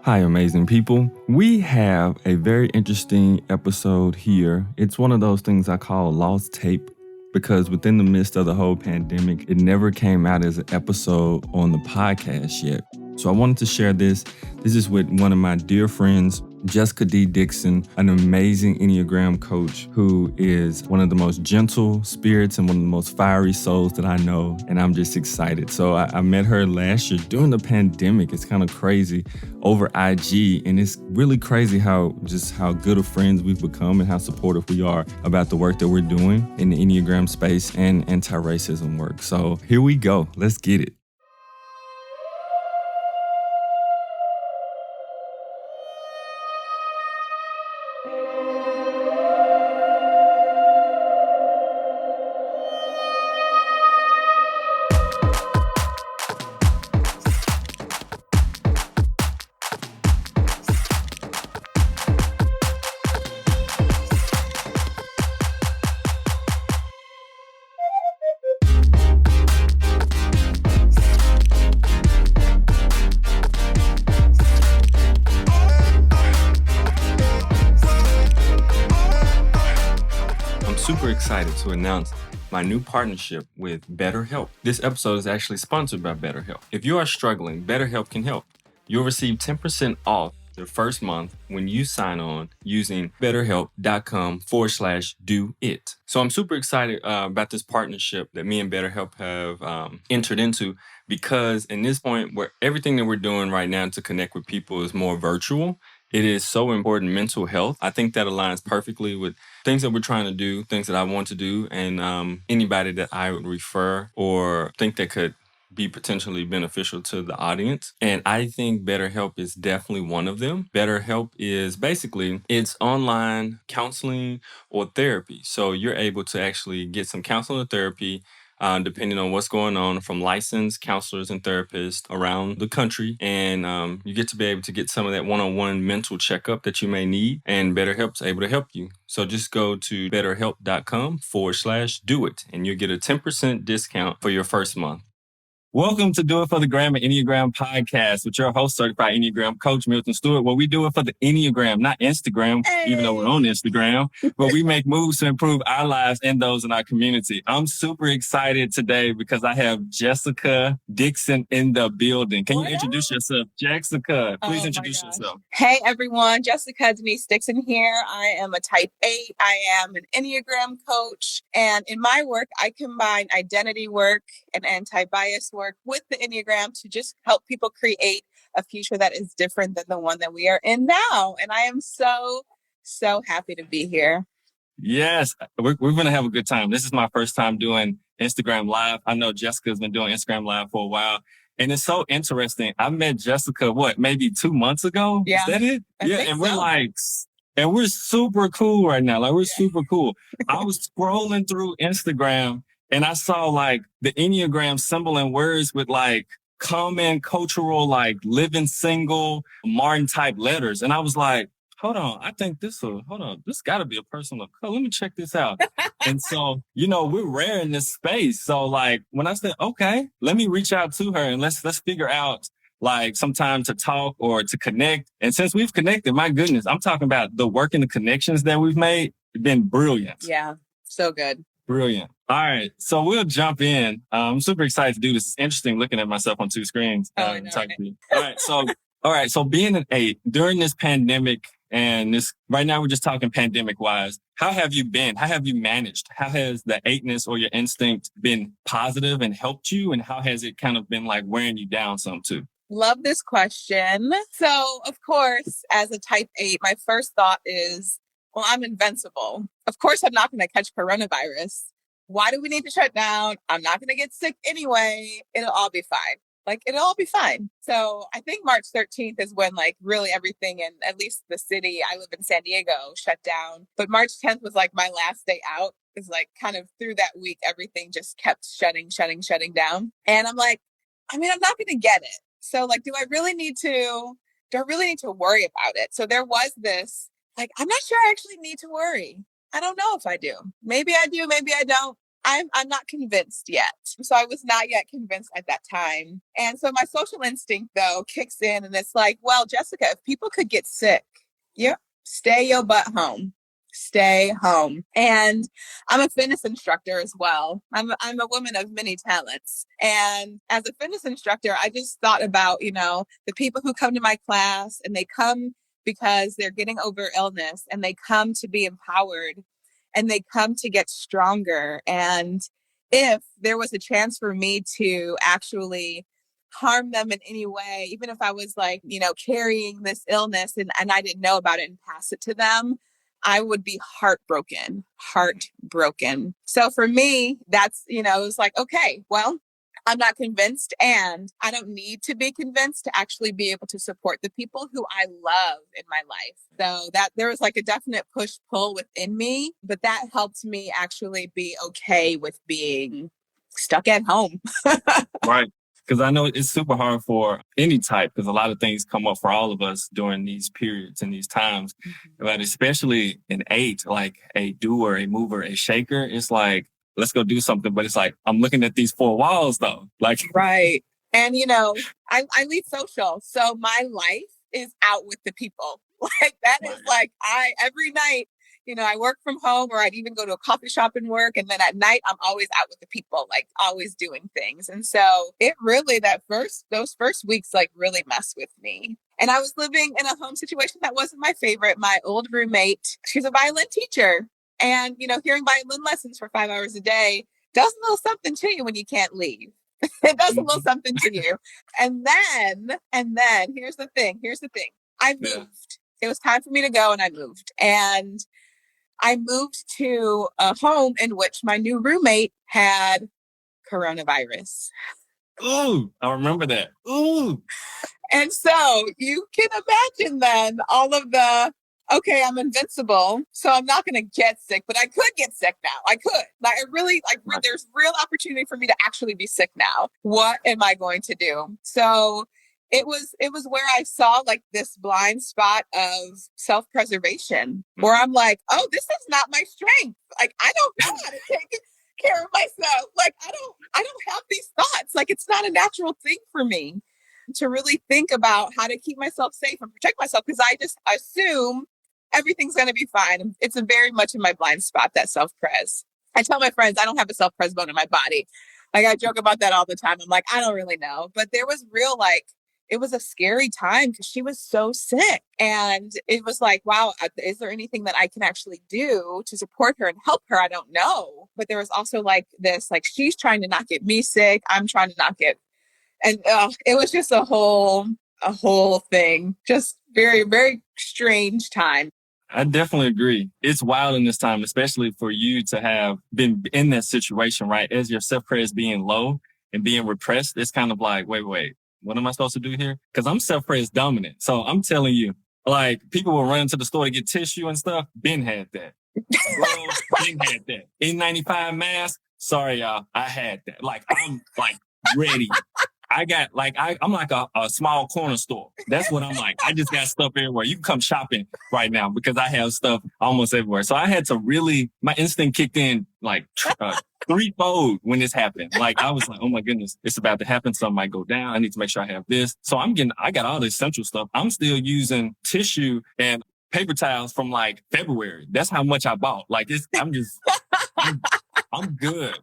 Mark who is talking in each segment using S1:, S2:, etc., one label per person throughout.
S1: Hi, amazing people. We have a very interesting episode here. It's one of those things I call lost tape because within the midst of the whole pandemic, it never came out as an episode on the podcast yet. So I wanted to share this. This is with one of my dear friends, Jessica D. Dickson, an amazing Enneagram coach who is one of the most gentle spirits and one of the most fiery souls that I know. And I'm just excited. So I met her last year during the pandemic. It's kind of crazy over IG. And it's really crazy how good of friends we've become and how supportive we are about the work that we're doing in the Enneagram space and anti-racism work. So here we go. Let's get it. Super excited to announce my new partnership with BetterHelp. This episode is actually sponsored by BetterHelp. If you are struggling, BetterHelp can help. You'll receive 10% off the first month when you sign on using betterhelp.com/do-it. So I'm super excited about this partnership that me and BetterHelp have entered into, because in this point where everything that we're doing right now to connect with people is more virtual, it is so important. Mental health, I think that aligns perfectly with things that we're trying to do, things that I want to do, and anybody that I would refer or think that could be potentially beneficial to the audience. And I think BetterHelp is definitely one of them. BetterHelp is basically, it's online counseling or therapy. So you're able to actually get some counseling or therapy depending on what's going on, from licensed counselors and therapists around the country. And you get to be able to get some of that one-on-one mental checkup that you may need. And BetterHelp's able to help you. So just go to betterhelp.com/do-it and you'll get a 10% discount for your first month. Welcome to Do It for the Gram and Enneagram podcast with your host, certified Enneagram coach, Milton Stewart. Well, we do it for the Enneagram, not Instagram, even though we're on Instagram, but we make moves to improve our lives and those in our community. I'm super excited today because I have Jessica Dickson in the building. Can you introduce yourself? Jessica, please introduce yourself.
S2: Hey, everyone. Jessica Denise Dickson here. I am a type 8. I am an Enneagram coach. And in my work, I combine identity work and anti-bias work with the Enneagram to just help people create a future that is different than the one that we are in now. And I am so happy to be here.
S1: Yes, we're going to have a good time. This is my first time doing Instagram Live. I know Jessica's been doing Instagram Live for a while. And it's so interesting. I met Jessica, maybe 2 months ago?
S2: Yeah.
S1: Is that it?
S2: And
S1: we're super cool right now. We're super cool. I was scrolling through Instagram and I saw the Enneagram symbol and words with common cultural, living single, Martin type letters. And I was like, hold on, I think this gotta be a person of color. Let me check this out. And so, we're rare in this space. So when I said, okay, let me reach out to her and let's figure out some time to talk or to connect. And since we've connected, my goodness, I'm talking about the work and the connections that we've made. It's been brilliant.
S2: Yeah, so good.
S1: Brilliant. All right. So we'll jump in. I'm super excited to do this. It's interesting looking at myself on two screens.
S2: I know,
S1: right? All right. So being an 8 during this pandemic, and this right now we're just talking pandemic wise, how have you been? How have you managed? How has the 8ness or your instinct been positive and helped you? And how has it kind of been wearing you down some too?
S2: Love this question. So of course, as a type 8, my first thought is, well, I'm invincible. Of course, I'm not going to catch coronavirus. Why do we need to shut down? I'm not going to get sick anyway. It'll all be fine. It'll all be fine. So I think March 13th is when really everything in at least the city, I live in San Diego, shut down. But March 10th was my last day out. It's kind of through that week, everything just kept shutting down. And I'm I'm not going to get it. So do I really need to worry about it? So there was this, I'm not sure I actually need to worry. I don't know if I do. Maybe I do, maybe I don't. I'm not convinced yet. So I was not yet convinced at that time. And so my social instinct though kicks in and it's like, well, Jessica, if people could get sick, yep, stay your butt home. Stay home. And I'm a fitness instructor as well. I'm a woman of many talents. And as a fitness instructor, I just thought about, the people who come to my class and they come because they're getting over illness and they come to be empowered and they come to get stronger. And if there was a chance for me to actually harm them in any way, even if I was like, carrying this illness and I didn't know about it and pass it to them, I would be heartbroken. So for me, that's, it was like, okay, well, I'm not convinced and I don't need to be convinced to actually be able to support the people who I love in my life. So that there was like a definite push pull within me, but that helped me actually be okay with being stuck at home.
S1: Right. Because I know it's super hard for any type, because a lot of things come up for all of us during these periods and these times. Mm-hmm. But especially an 8, like a doer, a mover, a shaker, it's like, let's go do something. But it's like, I'm looking at these 4 walls though. Like,
S2: right. And, I lead social. So my life is out with the people. Like that right. Is like, every night, I work from home or I'd even go to a coffee shop and work. And then at night, I'm always out with the people, like always doing things. And so it really, those first weeks, like really messed with me. And I was living in a home situation that wasn't my favorite. My old roommate, she's a violin teacher. And, hearing violin lessons for 5 hours a day does a little something to you when you can't leave. It does a little something to you. And then here's the thing. I moved. Yeah. It was time for me to go and I moved. And I moved to a home in which my new roommate had coronavirus.
S1: Ooh, I remember that. Ooh.
S2: And so you can imagine then all of the, okay, I'm invincible, so I'm not going to get sick, but I could get sick now. I could. Like, there's real opportunity for me to actually be sick now. What am I going to do? So it was where I saw like this blind spot of self-preservation where I'm like, oh, this is not my strength. Like, I don't know how to take care of myself. Like, I don't have these thoughts. Like, it's not a natural thing for me to really think about how to keep myself safe and protect myself because I just assume everything's going to be fine. It's a very much in my blind spot, that self-pres. I tell my friends I don't have a self-pres bone in my body. Like I joke about that all the time. I'm like, I don't really know. But there was real it was a scary time because she was so sick. And it was like, wow, is there anything that I can actually do to support her and help her? I don't know. But there was also like this, like she's trying to not get me sick. I'm trying to not get, and it was just a whole thing. Just very, very strange time.
S1: I definitely agree. It's wild in this time, especially for you to have been in that situation, right? As your self-pres being low and being repressed, it's kind of like, wait, what am I supposed to do here? Because I'm self-pres dominant. So I'm telling you, like people will run into the store to get tissue and stuff. Ben had that. Ben had that. N95 mask. Sorry, y'all. I had that. Like, I'm like ready. I got like, I'm like a small corner store. That's what I'm like. I just got stuff everywhere. You can come shopping right now because I have stuff almost everywhere. So I had to really, my instinct kicked in like threefold when this happened. Like I was like, oh my goodness, it's about to happen. Something might go down. I need to make sure I have this. So I got all the essential stuff. I'm still using tissue and paper towels from like February. That's how much I bought. Like I'm good.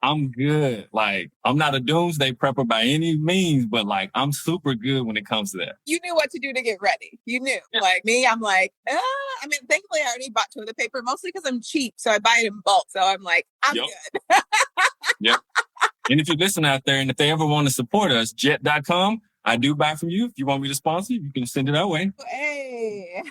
S1: I'm good. Like, I'm not a doomsday prepper by any means, but like, I'm super good when it comes to that.
S2: You knew what to do to get ready. You knew. Yeah. Like me, I'm like, thankfully I already bought toilet paper, mostly because I'm cheap. So I buy it in bulk. So I'm like, I'm good.
S1: Yep. And if you listen out there and if they ever want to support us, jet.com, I do buy from you. If you want me to sponsor, you can send it our way.
S2: Hey.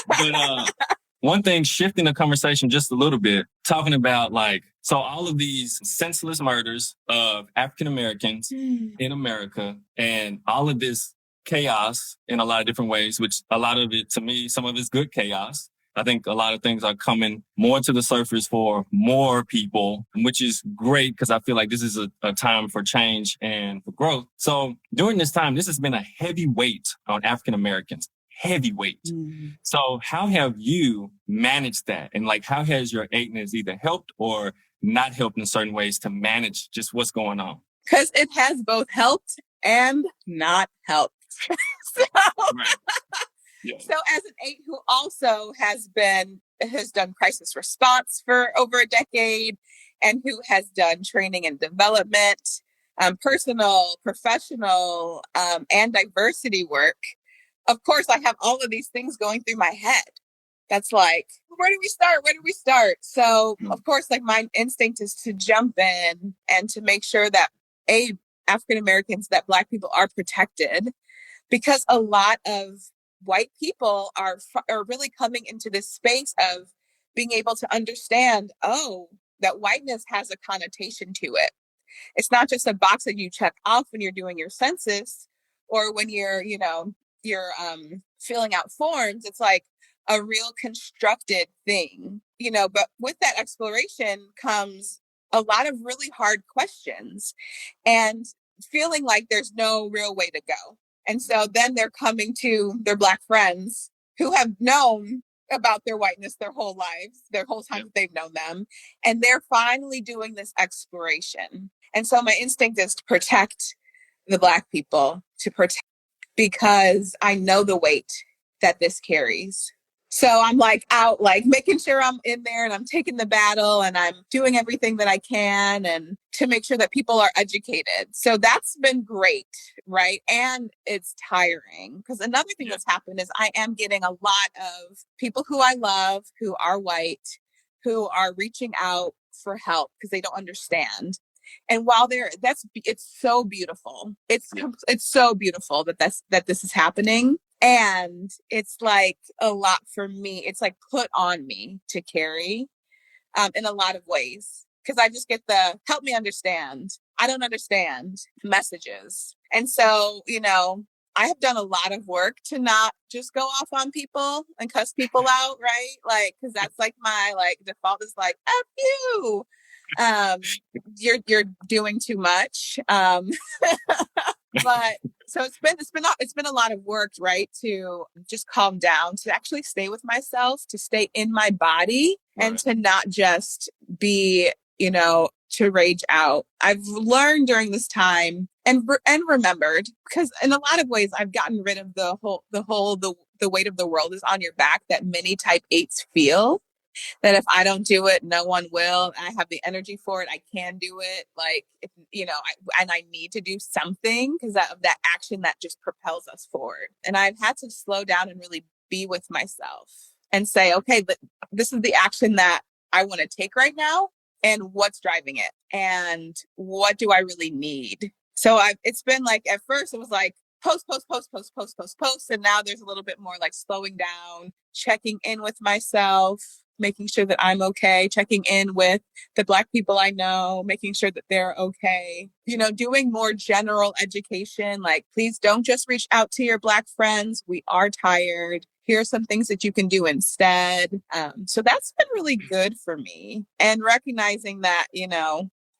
S1: But one thing, shifting the conversation just a little bit, talking about like, so all of these senseless murders of African Americans in America and all of this chaos in a lot of different ways, which a lot of it, to me, some of it's good chaos. I think a lot of things are coming more to the surface for more people, which is great because I feel like this is a time for change and for growth. So during this time, this has been a heavy weight on African Americans. Heavyweight. So how have you managed that? And like, how has your 8ness either helped or not helped in certain ways to manage just what's going on?
S2: Because it has both helped and not helped. so,
S1: Right. Yeah.
S2: so as an 8 who also has done crisis response for over a decade and who has done training and development, personal, professional, and diversity work, of course, I have all of these things going through my head. That's like, where do we start? Where do we start? So, of course, like my instinct is to jump in and to make sure that African Americans, that Black people are protected, because a lot of white people are really coming into this space of being able to understand, that whiteness has a connotation to it. It's not just a box that you check off when you're doing your census or when you're filling out forms. It's like a real constructed thing, but with that exploration comes a lot of really hard questions and feeling like there's no real way to go. And so then they're coming to their Black friends who have known about their whiteness their whole lives, their whole time that they've known them. And they're finally doing this exploration. And so my instinct is to protect the Black people, because I know the weight that this carries. So I'm like out, like making sure I'm in there and I'm taking the battle and I'm doing everything that I can and to make sure that people are educated. So that's been great, right? And it's tiring because another thing that's happened is I am getting a lot of people who I love, who are white, who are reaching out for help because they don't understand. And while it's so beautiful. It's so beautiful that this is happening. And it's like a lot for me. It's like put on me to carry in a lot of ways. Because I just get the help me understand. I don't understand messages. And so, I have done a lot of work to not just go off on people and cuss people out, right? Like, because that's like my default is like, F you. You're doing too much. But so it's been a lot of work, right? To just calm down, to actually stay with myself, to stay in my body, and to not just be, to rage out. I've learned during this time and remembered, because in a lot of ways I've gotten rid of the weight of the world is on your back that many type 8s feel. That if I don't do it, no one will. I have the energy for it. I can do it. Like, I need to do something because that action that just propels us forward. And I've had to slow down and really be with myself and say, okay, but this is the action that I want to take right now. And what's driving it? And what do I really need? So it's been like, at first it was like, post. And now there's a little bit more like slowing down, checking in with myself, making sure that I'm okay, checking in with the Black people I know, making sure that they're okay, doing more general education. Like, please don't just reach out to your Black friends. We are tired. Here are some things that you can do instead. So that's been really good for me. And recognizing that,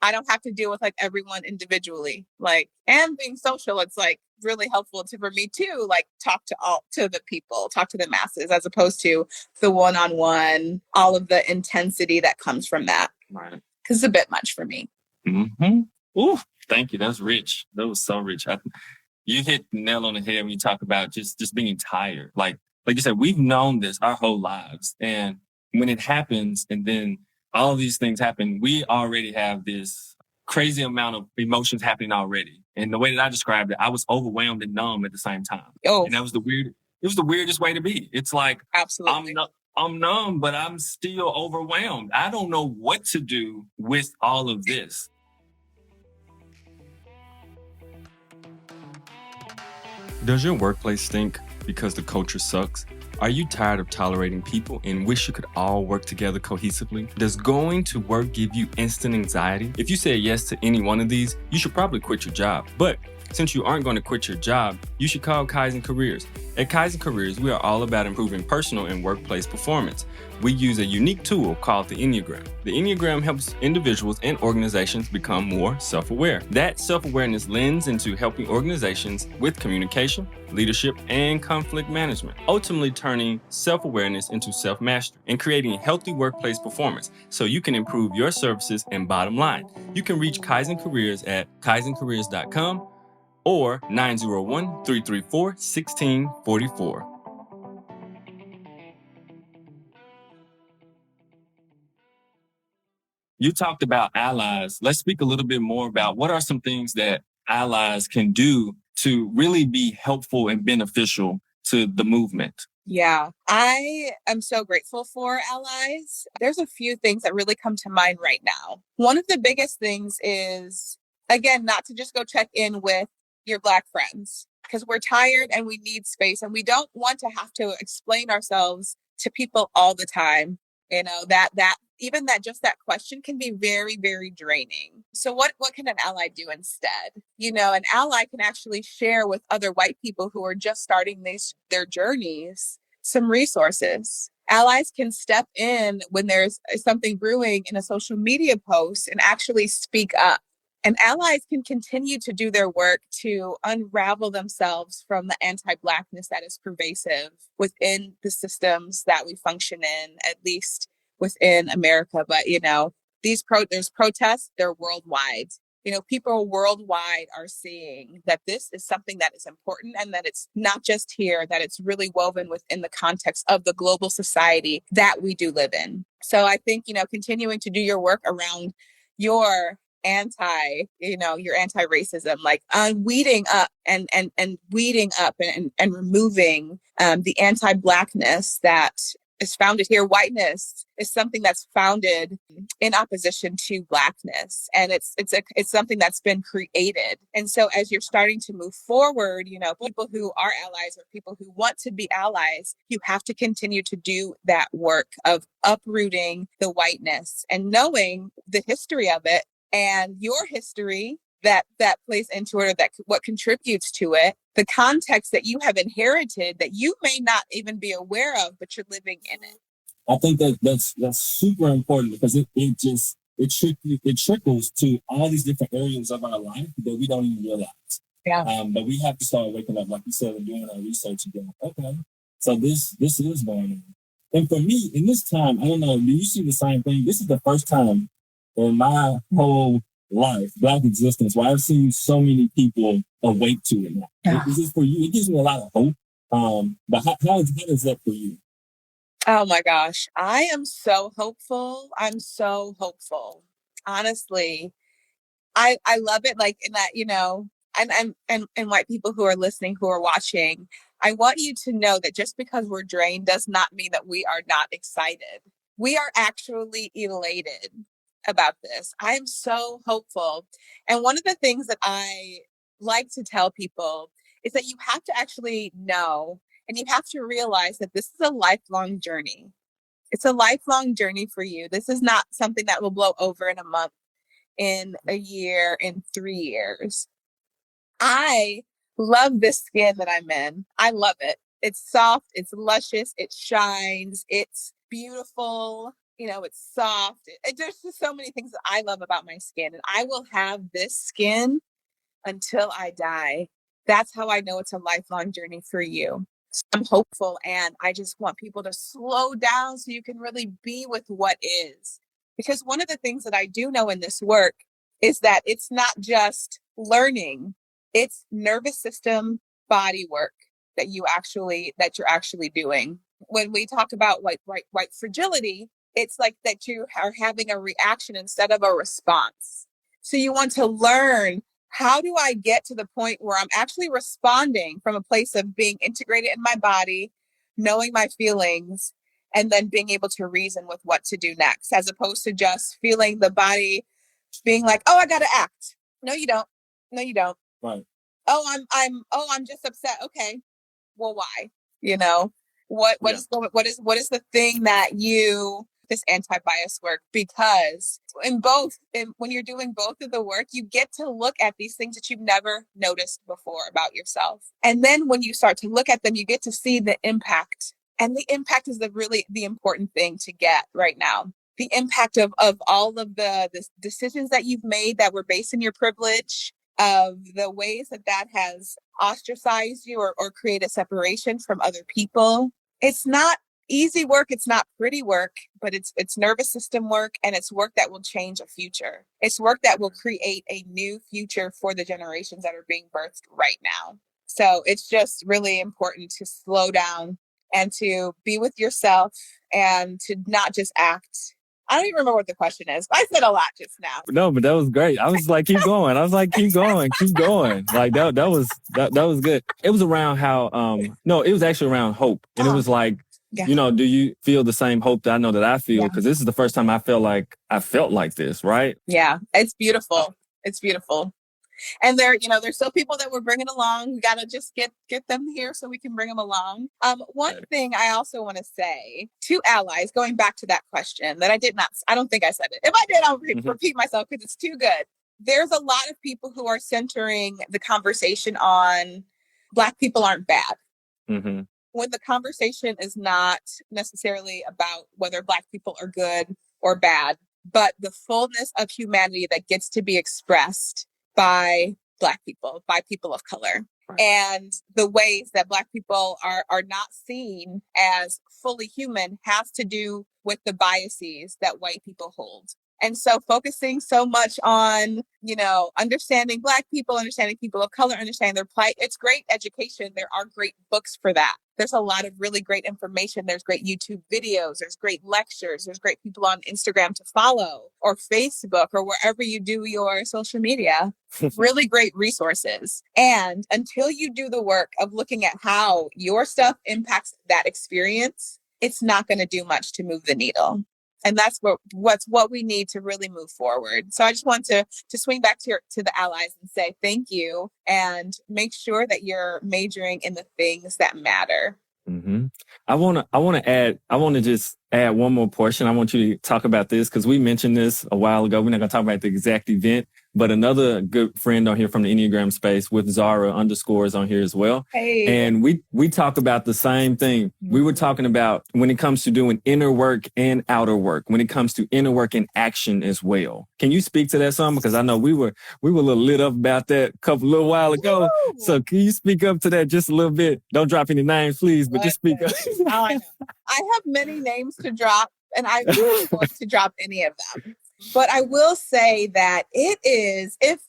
S2: I don't have to deal with like everyone individually, and being social. It's like really helpful for me too, like talk to the people, talk to the masses, as opposed to the one-on-one, all of the intensity that comes from that.
S1: Right.
S2: Because it's a bit much for me.
S1: Mm-hmm. Ooh, thank you. That's rich. That was so rich. You hit the nail on the head when you talk about just being tired. Like you said, we've known this our whole lives. And when it happens and then all of these things happen, we already have this crazy amount of emotions happening already. And the way that I described it, I was overwhelmed and numb at the same time.
S2: Oh,
S1: and it was the weirdest way to be. It's like,
S2: absolutely.
S1: I'm numb, but I'm still overwhelmed. I don't know what to do with all of this. Does your workplace stink because the culture sucks? Are you tired of tolerating people and wish you could all work together cohesively? Does going to work give you instant anxiety? If you say yes to any one of these, you should probably quit your job. But Since you aren't going to quit your job, you should call Kaizen Careers. At Kaizen Careers, we are all about improving personal and workplace performance. We use a unique tool called the Enneagram. The Enneagram helps individuals and organizations become more self-aware. That self-awareness lends into helping organizations with communication, leadership, and conflict management, ultimately turning self-awareness into self-mastery and creating healthy workplace performance so you can improve your services and bottom line. You can reach Kaizen Careers at kaizencareers.com or 901-334-1644. You talked about allies. Let's speak a little bit more about what are some things that allies can do to really be helpful and beneficial to the movement.
S2: Yeah, I am so grateful for allies. There's a few things that really come to mind right now. One of the biggest things is, again, not to just go check in with your Black friends because we're tired and we need space and we don't want to have to explain ourselves to people all the time. You know, that even that just that question can be very, very draining. So what can an ally do instead? You know, an ally can actually share with other white people who are just starting their journeys some resources. Allies can step in when there's something brewing in a social media post and actually speak up. And allies can continue to do their work to unravel themselves from the anti-Blackness that is pervasive within the systems that we function in, at least within America. But, you know, there's protests, they're worldwide. You know, people worldwide are seeing that this is something that is important and that it's not just here, that it's really woven within the context of the global society that we do live in. So I think, you know, continuing to do your work around your your anti-racism, like weeding up and weeding up and removing the anti-Blackness that is founded here. Whiteness is something that's founded in opposition to Blackness, and it's something that's been created. And so, as you're starting to move forward, you know, people who are allies or people who want to be allies, you have to continue to do that work of uprooting the whiteness and knowing the history of it and your history that plays into it, or that what contributes to it, the context that you have inherited that you may not even be aware of, but you're living in it.
S3: I think that's super important because it trickles to all these different areas of our life that we don't even realize.
S2: Yeah.
S3: But we have to start waking up, like you said, and doing our research and going, okay, so this is going on. And for me, in this time, I don't know, do you see the same thing? This is the first time in my whole life, Black existence, where I've seen so many people awake to it now.
S2: Yeah.
S3: This is for you. It gives me a lot of hope. But how is that for you?
S2: Oh my gosh, I am so hopeful. I'm so hopeful. Honestly, I love it. Like in that, you know, and white people who are listening, who are watching, I want you to know that just because we're drained does not mean that we are not excited. We are actually elated about this. I am so hopeful. And one of the things that I like to tell people is that you have to actually know and you have to realize that this is a lifelong journey. It's a lifelong journey for you. This is not something that will blow over in a month, in a year, in 3 years. I love this skin that I'm in. I love it. It's soft, it's luscious, it shines, it's beautiful, you know, it's soft. There's just so many things that I love about my skin. And I will have this skin until I die. That's how I know it's a lifelong journey for you. So I'm hopeful, and I just want people to slow down so you can really be with what is. Because one of the things that I do know in this work is that it's not just learning, it's nervous system body work that you're actually doing. When we talk about white fragility, it's like that you are having a reaction instead of a response. So you want to learn, how do I get to the point where I'm actually responding from a place of being integrated in my body, knowing my feelings, and then being able to reason with what to do next, as opposed to just feeling the body being like, oh, I got to act. No, you don't. No, you don't.
S3: Right.
S2: Oh, I'm just upset. Okay. Well, why? You know, what
S3: Yeah.
S2: is the thing that you this anti-bias work, because when you're doing both of the work, you get to look at these things that you've never noticed before about yourself. And then when you start to look at them, you get to see the impact. And the impact is the important thing to get right now. The impact of all of the decisions that you've made that were based in your privilege, of the ways that has ostracized you or created separation from other people. It's not easy work. It's not pretty work, but it's nervous system work, and it's work that will change a future. It's work that will create a new future for the generations that are being birthed right now. So it's just really important to slow down and to be with yourself and to not just act. I don't even remember what the question is. I said a lot just now.
S1: No, but that was great. I was like, keep going. I was like, keep going, keep going. Like that was good. It was around how no, it was actually around hope. And it was like, you know, do you feel the same hope that I know that I feel? Because this is the first time I felt like this, right?
S2: Yeah, it's beautiful. It's beautiful. And there's still people that we're bringing along. We got to just get them here so we can bring them along. One thing I also want to say to allies, going back to that question that I don't think I said it. If I did, I'll repeat myself because it's too good. There's a lot of people who are centering the conversation on Black people aren't bad.
S1: Mm-hmm.
S2: When the conversation is not necessarily about whether Black people are good or bad, but the fullness of humanity that gets to be expressed by Black people, by people of color. Right. And the ways that Black people are not seen as fully human has to do with the biases that white people hold. And so focusing so much on, understanding Black people, understanding people of color, understanding their plight, it's great education. There are great books for that. There's a lot of really great information. There's great YouTube videos. There's great lectures. There's great people on Instagram to follow, or Facebook, or wherever you do your social media. Really great resources. And until you do the work of looking at how your stuff impacts that experience, it's not going to do much to move the needle. And that's what we need to really move forward. So I just want to swing back to the allies and say thank you, and make sure that you're majoring in the things that matter.
S1: Mm-hmm. I want to just add one more portion. I want you to talk about this because we mentioned this a while ago. We're not going to talk about the exact event, but another good friend on here from the Enneagram space with Zara _ on here as well.
S2: Hey.
S1: And we talk about the same thing. Mm-hmm. We were talking about when it comes to doing inner work and outer work, when it comes to inner work and action as well. Can you speak to that some? Because I know we were a little lit up about that a little while ago. Woo! So can you speak up to that just a little bit? Don't drop any names, please, but just speak up.
S2: Oh, I know. I have many names to drop, and I'm not going to drop any of them. But I will say that it is, if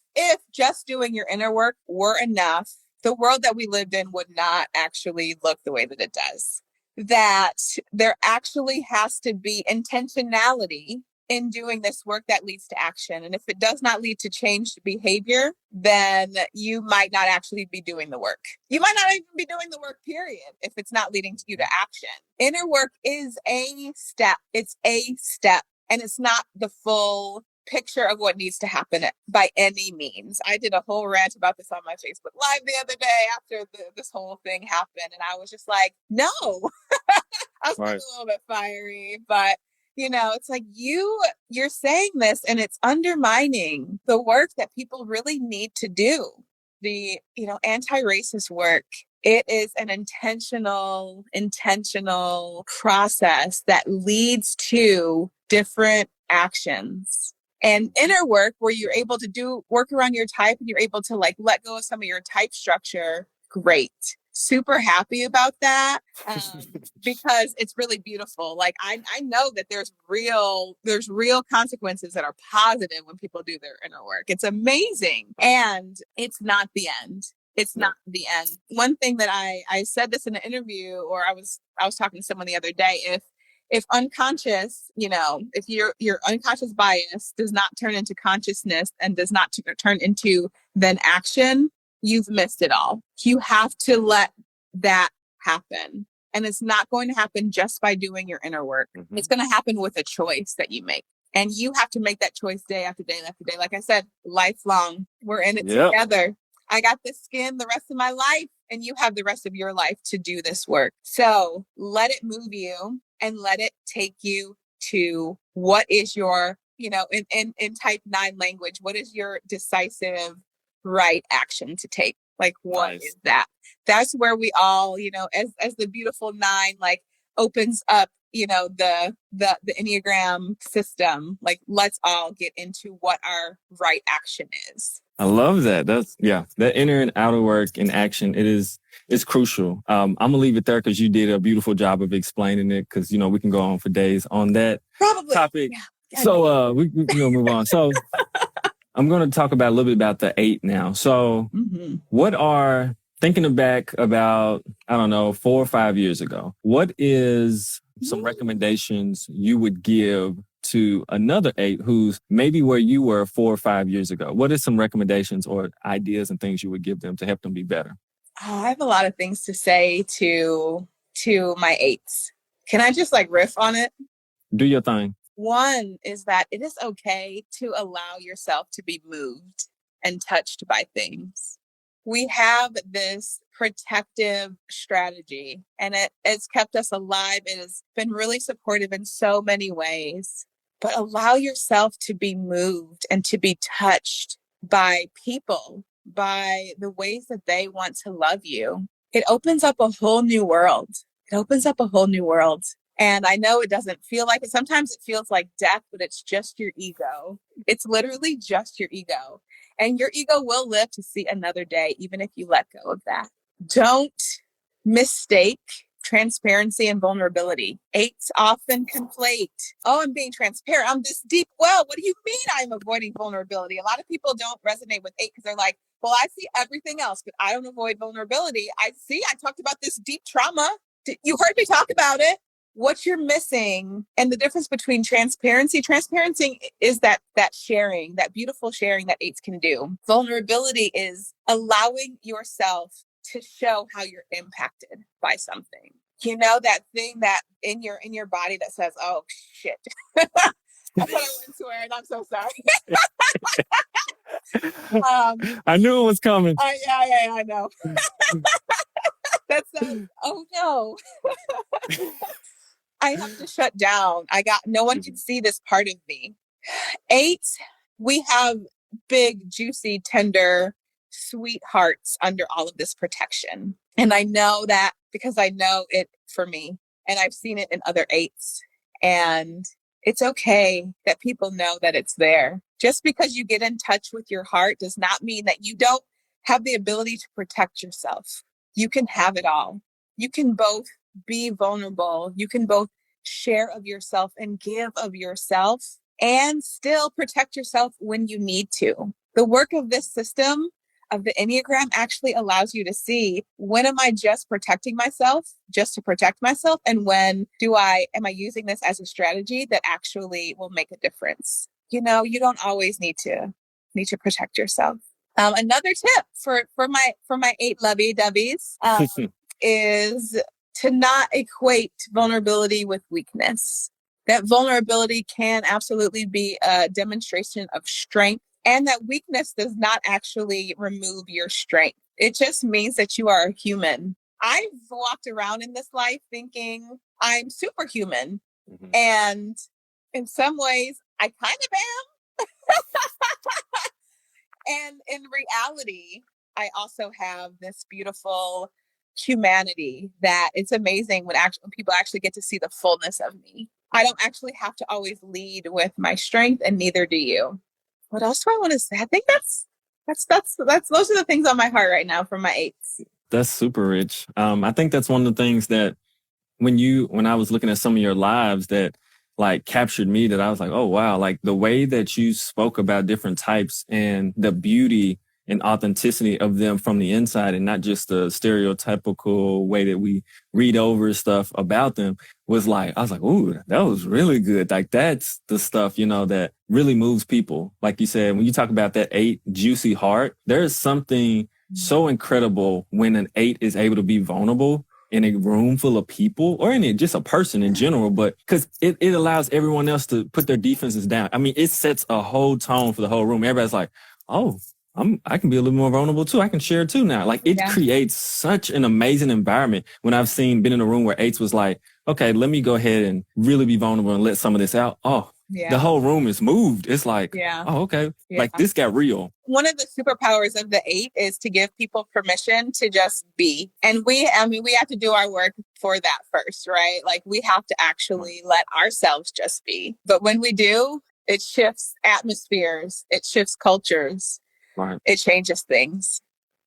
S2: just doing your inner work were enough, the world that we lived in would not actually look the way that it does. That there actually has to be intentionality in doing this work that leads to action. And if it does not lead to changed behavior, then you might not actually be doing the work. You might not even be doing the work, period, if it's not leading you to action. Inner work is a step. It's a step. And it's not the full picture of what needs to happen by any means. I did a whole rant about this on my Facebook Live the other day after this whole thing happened. And I was just like, no. I was a little bit fiery, but it's like you're saying this and it's undermining the work that people really need to do. The, anti-racist work, it is an intentional process that leads to different actions. And inner work, where you're able to do work around your type and you're able to let go of some of your type structure, great. Super happy about that because it's really beautiful. I know that there's real consequences that are positive when people do their inner work. It's amazing. And it's not the end. It's not the end. One thing that I said this in an interview, or I was talking to someone the other day, if unconscious, if your unconscious bias does not turn into consciousness and does not turn into then action, you've missed it all. You have to let that happen. And it's not going to happen just by doing your inner work. Mm-hmm. It's going to happen with a choice that you make. And you have to make that choice day after day after day. Like I said, lifelong. We're in it together. I got this skin the rest of my life, and you have the rest of your life to do this work. So let it move you and let it take you to what is your, in type 9 language, what is your decisive right action to take? Like, what is that? That's where we all, as the beautiful 9, like opens up, the Enneagram system, like let's all get into what our right action is.
S1: I love that. That inner and outer work and action, it's crucial. I'm gonna leave it there because you did a beautiful job of explaining it, because we can go on for days on that topic. Yeah. So we're gonna move on. So I'm gonna talk about a little bit about the 8 now. So thinking back about, I don't know, 4 or 5 years ago, what is some recommendations you would give to another 8 who's maybe where you were 4 or 5 years ago? What are some recommendations or ideas and things you would give them to help them be better?
S2: Oh, I have a lot of things to say to my 8s. Can I just riff on it?
S1: Do your thing.
S2: One is that it is okay to allow yourself to be moved and touched by things. We have this protective strategy, and it's kept us alive. It has been really supportive in so many ways. But allow yourself to be moved and to be touched by people, by the ways that they want to love you. It opens up a whole new world. And I know it doesn't feel like it. Sometimes it feels like death, but it's just your ego. It's literally just your ego. And your ego will live to see another day, even if you let go of that. Don't mistake transparency and vulnerability. 8s often conflate. Oh, I'm being transparent. I'm this deep. Well, what do you mean I'm avoiding vulnerability? A lot of people don't resonate with 8 because they're like, well, I see everything else, but I don't avoid vulnerability. I talked about this deep trauma. You heard me talk about it. What you're missing, and the difference between transparency is that sharing, that beautiful sharing that 8s can do. Vulnerability is allowing yourself to show how you're impacted by something. That thing that in your body that says, oh shit. I thought I wouldn't swear, and I'm so sorry.
S1: I knew it was coming.
S2: Yeah, I know. That says, oh no. I have to shut down. No one can see this part of me. 8s, we have big, juicy, tender, sweet hearts under all of this protection. And I know that because I know it for me, and I've seen it in other 8s. And it's okay that people know that it's there. Just because you get in touch with your heart does not mean that you don't have the ability to protect yourself. You can have it all. You can both be vulnerable. You can both share of yourself and give of yourself and still protect yourself when you need to. The work of this system of the Enneagram actually allows you to see, when am I just protecting myself just to protect myself? And when am I using this as a strategy that actually will make a difference? You don't always need to protect yourself. Another tip for my 8 lovey-dovey's is to not equate vulnerability with weakness. That vulnerability can absolutely be a demonstration of strength, and that weakness does not actually remove your strength. It just means that you are a human. I've walked around in this life thinking I'm superhuman. Mm-hmm. And in some ways, I kind of am. And in reality, I also have this beautiful humanity that it's amazing when people actually get to see the fullness of me. I don't actually have to always lead with my strength, and neither do you. What else do I want to say? I think that's those are the things on my heart right now from my 8s.
S1: That's super rich. I think that's one of the things that when I was looking at some of your lives that captured me, that I was like, oh wow, the way that you spoke about different types and the beauty and authenticity of them from the inside, and not just the stereotypical way that we read over stuff about them, was I was like, ooh, that was really good. That's the stuff, that really moves people. Like you said, when you talk about that 8 juicy heart, there is something so incredible when an 8 is able to be vulnerable in a room full of people, or in just a person in general, but because it allows everyone else to put their defenses down. I mean, it sets a whole tone for the whole room. Everybody's like, oh, I can be a little more vulnerable too. I can share too now. Like it creates such an amazing environment when I've been in a room where eights was like, okay, let me go ahead and really be vulnerable and let some of this out. Oh, the whole room is moved. It's like, oh, okay. Like this got real.
S2: One of the superpowers of the 8 is to give people permission to just be. And we have to do our work for that first, right? Like we have to actually let ourselves just be. But when we do, it shifts atmospheres, it shifts cultures, it changes things.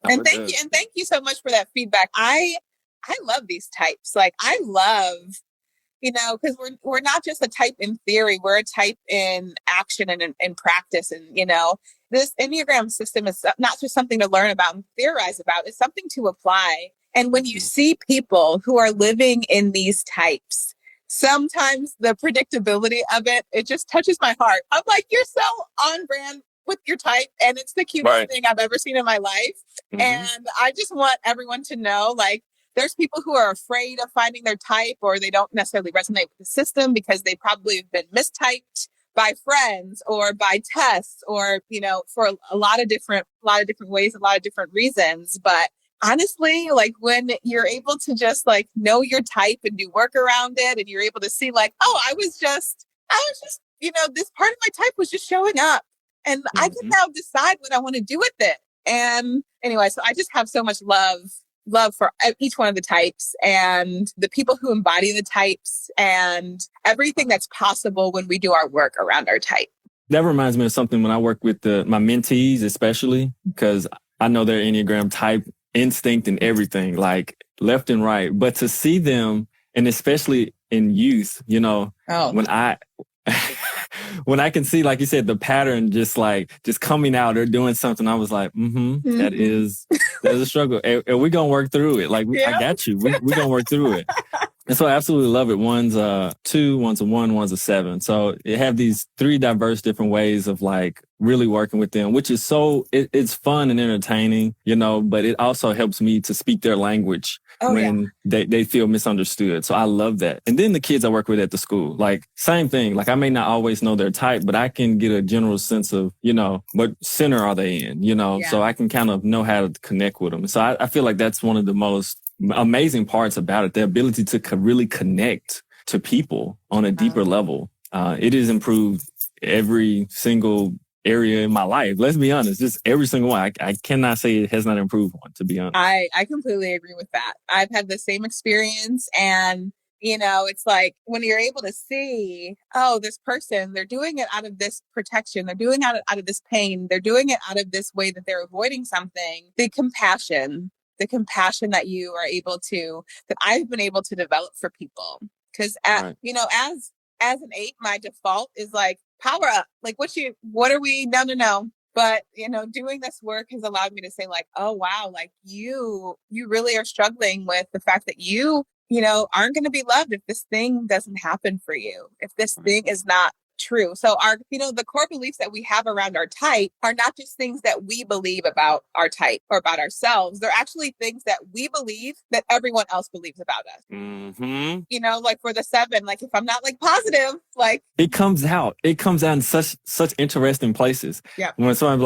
S2: And thank you so much for that feedback. I love these types. Like I love, because we're not just a type in theory, we're a type in action and in practice. And, this Enneagram system is not just something to learn about and theorize about, it's something to apply. And when you see people who are living in these types, sometimes the predictability of it just touches my heart. I'm like, you're so on brand with your type, and it's the cutest thing I've ever seen in my life. And I just want everyone to know, like, there's people who are afraid of finding their type, or they don't necessarily resonate with the system because they probably have been mistyped by friends or by tests, or, for a lot of different ways, a lot of different reasons. But honestly, like when you're able to just like know your type and do work around it, and you're able to see like, oh, I was just, this part of my type was just showing up, and I can now decide what I want to do with it. And anyway, so I just have so much love for each one of the types and the people who embody the types and everything that's possible when we do our work around our type.
S1: That reminds me of something when I work with my mentees, especially because I know their Enneagram type, instinct and everything, like left and right. But to see them, and especially in youth, when I can see, like you said, the pattern just coming out or doing something, I was like, that is a struggle. And we're going to work through it. Like, I got you. We're going to work through it. And so I absolutely love it. One's a 2, one's a 1, one's a 7. So it have these 3 diverse different ways of like really working with them, which is it's fun and entertaining, but it also helps me to speak their language when they feel misunderstood. So I love that. And then the kids I work with at the school, like same thing. Like I may not always know their type, but I can get a general sense of, what center are they in, so I can kind of know how to connect with them. So I feel like that's one of the most amazing parts about it, the ability to really connect to people on a deeper level. It has improved every single area in my life. Let's be honest, just every single one. I cannot say it has not improved one, to be honest.
S2: I completely agree with that. I've had the same experience, and it's like when you're able to see, oh, this person, they're doing it out of this protection. They're doing it out of this pain. They're doing it out of this way that they're avoiding something. The compassion that you are that I've been able to develop for people. Because, as an 8, my default is like, power up. Like, what are we? No. But, doing this work has allowed me to say like, oh, wow, like you really are struggling with the fact that you aren't going to be loved if this thing doesn't happen for you, if this thing is not true. So the core beliefs that we have around our type are not just things that we believe about our type or about ourselves. They're actually things that we believe that everyone else believes about us. Like for the 7, like if I'm not like positive, like
S1: it comes out in such interesting places.
S2: Yeah.
S1: When someone's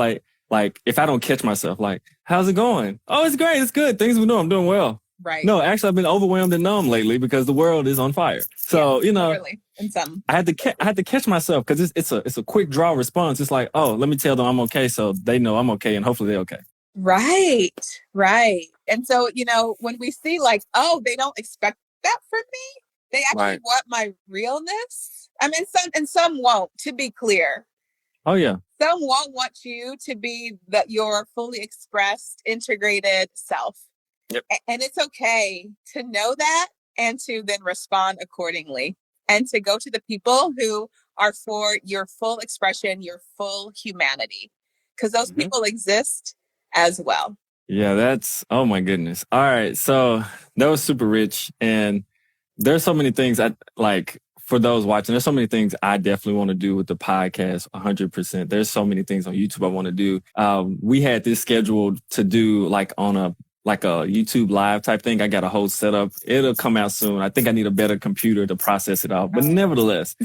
S1: like if I don't catch myself, like, how's it going? Oh, it's great. It's good. Things we know. I'm doing well.
S2: Right.
S1: No, actually, I've been overwhelmed and numb lately because the world is on fire. So,
S2: literally, in some.
S1: I had to catch myself because it's a quick draw response. It's like, oh, let me tell them I'm okay, so they know I'm okay, and hopefully they're okay.
S2: Right. And so, when we see like, oh, they don't expect that from me, they actually want my realness. I mean, some won't. To be clear.
S1: Oh yeah.
S2: Some won't want you to be your fully expressed, integrated self.
S1: Yep.
S2: And it's okay to know that and to then respond accordingly, and to go to the people who are for your full expression, your full humanity, because those people exist as well.
S1: Yeah, oh my goodness. All right. So that was super rich. And there's so many things for those watching, there's so many things I definitely want to do with the podcast 100%. There's so many things on YouTube I want to do. We had this scheduled to do like on a like a YouTube live type thing. I got a whole setup. It'll come out soon. I think I need a better computer to process it all. But nevertheless,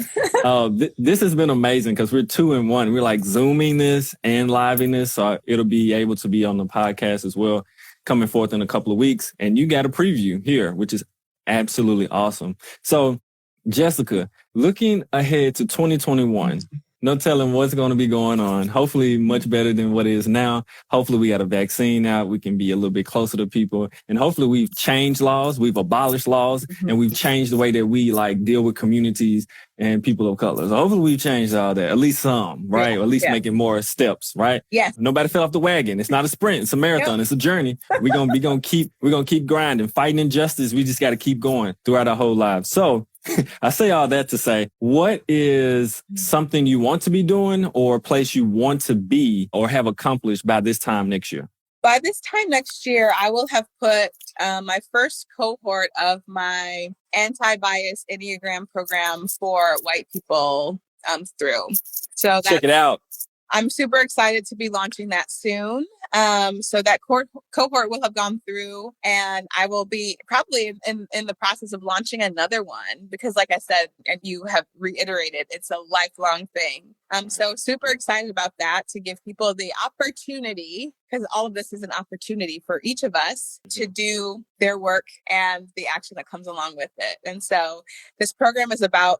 S1: this has been amazing because we're 2 in 1. We're like Zooming this and living this. So it'll be able to be on the podcast as well, coming forth in a couple of weeks. And you got a preview here, which is absolutely awesome. So Jessica, looking ahead to 2021, no telling what's going to be going on. Hopefully much better than what it is now. Hopefully we got a vaccine out. We can be a little bit closer to people. And hopefully we've changed laws. We've abolished laws and we've changed the way that we like deal with communities and people of color. So hopefully we've changed all that, at least some, right? Or at least making more steps, right?
S2: Yes.
S1: Nobody fell off the wagon. It's not a sprint. It's a marathon. It's a journey. We're going to keep grinding, fighting injustice. We just got to keep going throughout our whole lives. So I say all that to say, what is something you want to be doing or a place you want to be or have accomplished by this time next year?
S2: By this time next year, I will have put my first cohort of my anti-bias Enneagram program for white people through. So
S1: check it out.
S2: I'm super excited to be launching that soon. So that cohort will have gone through, and I will be probably in the process of launching another one because, like I said, and you have reiterated, it's a lifelong thing. So super excited about that, to give people the opportunity, because all of this is an opportunity for each of us to do their work and the action that comes along with it. And so this program is about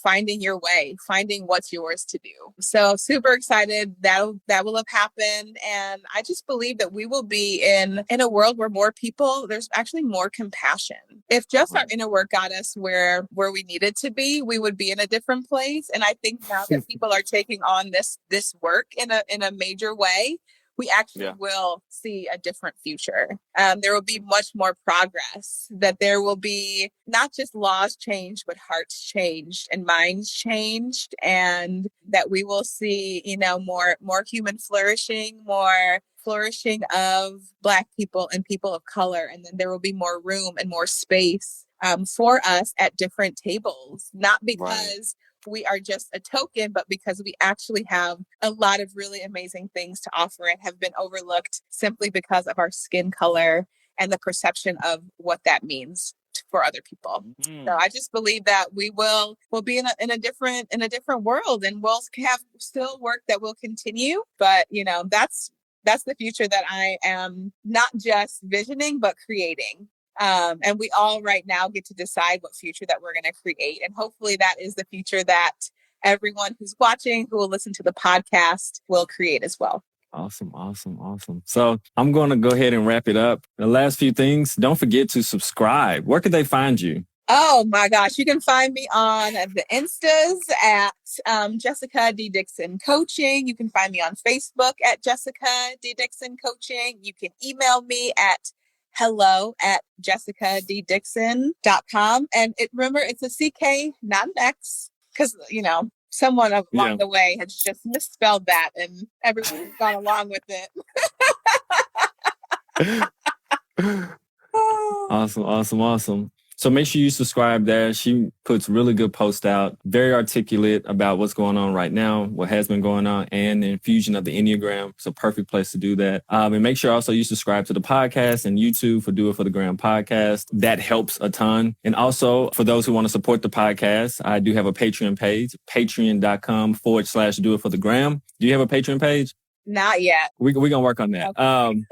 S2: finding your way, finding what's yours to do. So super excited that will have happened. And I just believe that we will be in a world where there's actually more compassion. If just our inner work got us where we needed to be, we would be in a different place. And I think now that people are taking on this work in a major way, we actually will see a different future. There will be much more progress, that there will be not just laws changed, but hearts changed and minds changed, and that we will see, more human flourishing, more flourishing of Black people and people of color. And then there will be more room and more space for us at different tables, not because we are just a token, but because we actually have a lot of really amazing things to offer and have been overlooked simply because of our skin color and the perception of what that means for other people. So I just believe that we'll be in a different world, and we'll have still work that will continue. But that's the future that I am not just visioning, but creating. And we all right now get to decide what future that we're going to create. And hopefully that is the future that everyone who's watching, who will listen to the podcast, will create as well.
S1: Awesome. So I'm going to go ahead and wrap it up. The last few things, don't forget to subscribe. Where could they find you?
S2: Oh my gosh, you can find me on the Instas at Jessica D. Dickson Coaching. You can find me on Facebook at Jessica D. Dickson Coaching. You can email me at hello@jessicaddickson.com. And remember, it's a CK, not an X, because, someone along the way has just misspelled that and everyone's gone along with it.
S1: Awesome. So make sure you subscribe there. She puts really good posts out, very articulate about what's going on right now, what has been going on, and the infusion of the Enneagram. It's a perfect place to do that. And make sure also you subscribe to the podcast and YouTube for Do It for the Gram podcast. That helps a ton. And also for those who want to support the podcast, I do have a Patreon page, patreon.com/Do It for the Gram. Do you have a Patreon page?
S2: Not yet.
S1: We're going to work on that. Okay.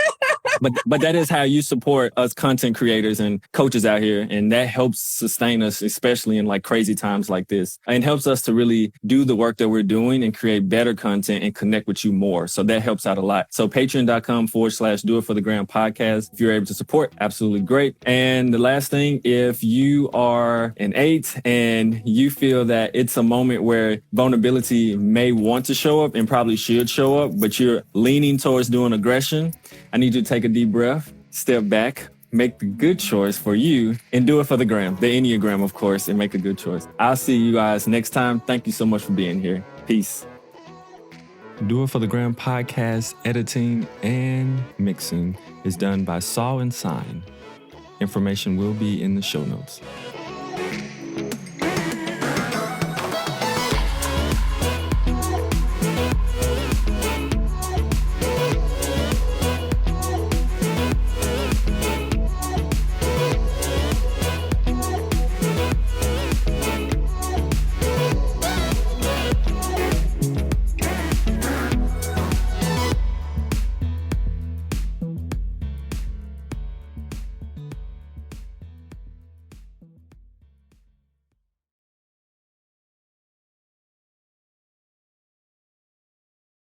S1: But that is how you support us content creators and coaches out here. And that helps sustain us, especially in like crazy times like this. And helps us to really do the work that we're doing and create better content and connect with you more. So that helps out a lot. So patreon.com/Do It for the Gram podcast. If you're able to support, absolutely great. And the last thing, if you are an 8 and you feel that it's a moment where vulnerability may want to show up and probably should show up, but you're leaning towards doing aggression, I need you to take a deep breath, step back, make the good choice for you, and do it for the gram, the Enneagram, of course, and make a good choice. I'll see you guys next time. Thank you so much for being here. Peace. Do It for the Gram podcast editing and mixing is done by Saw and Sign. Information will be in the show notes.